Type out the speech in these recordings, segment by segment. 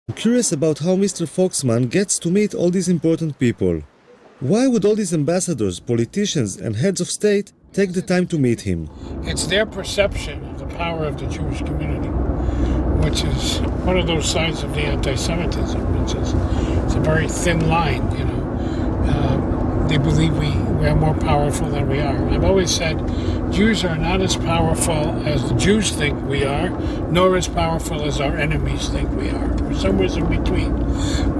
I'm curious about how Mr. Foxman gets to meet all these important people. Why would all these ambassadors, politicians and heads of state take the time to meet him? It's their perception of the power of the Jewish community, which is one of those sides of the anti-Semitism, which is it's a very thin line, you know. They believe we are more powerful than we are. I've always said Jews are not as powerful as the Jews think we are, nor as powerful as our enemies think we are. We're somewhere in between.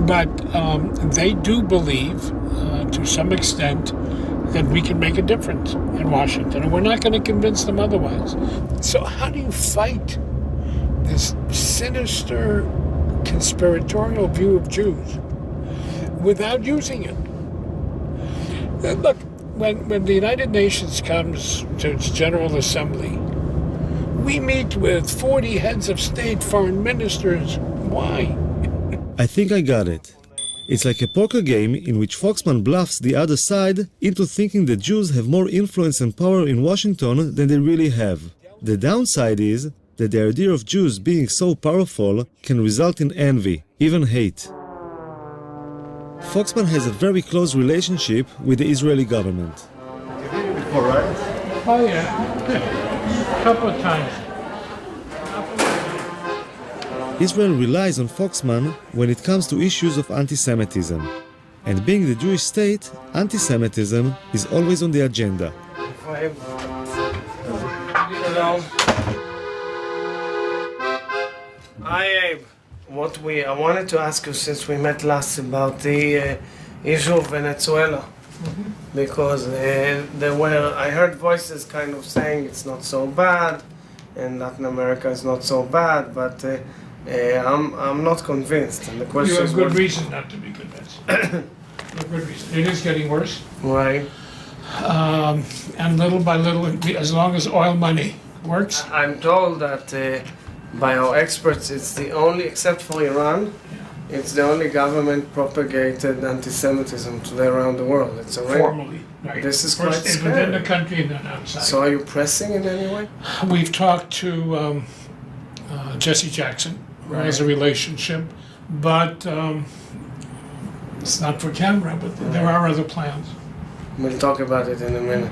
But they do believe, to some extent, that we can make a difference in Washington, and we're not going to convince them otherwise. So how do you fight this sinister, conspiratorial view of Jews without using it? Look, when the United Nations comes to its General Assembly, we meet with 40 heads of state, foreign ministers. Why? I think I got it. It's like a poker game in which Foxman bluffs the other side into thinking that Jews have more influence and power in Washington than they really have. The downside is that the idea of Jews being so powerful can result in envy, even hate. Foxman has a very close relationship with the Israeli government. All right. Oh yeah, a couple of times. Israel relies on Foxman when it comes to issues of anti-Semitism. And being the Jewish state, anti-Semitism is always on the agenda. Hello. Hi, Abe. I wanted to ask you, since we met last, about the issue of Venezuela. Because I heard voices kind of saying it's not so bad, and Latin America is not so bad, but I'm not convinced. And the question you have good reason not to be convinced. Good reason. It is getting worse. Right. And little by little, as long as oil money works. I'm told that by our experts, it's the only, except for Iran, it's the only government-propagated anti-Semitism today around the world. It's already formally, right. This is first quite scary. Within the country and then outside. So are you pressing in any way? We've talked to Jesse Jackson, who has a relationship, but it's not for camera, but there are other plans. We'll talk about it in a minute.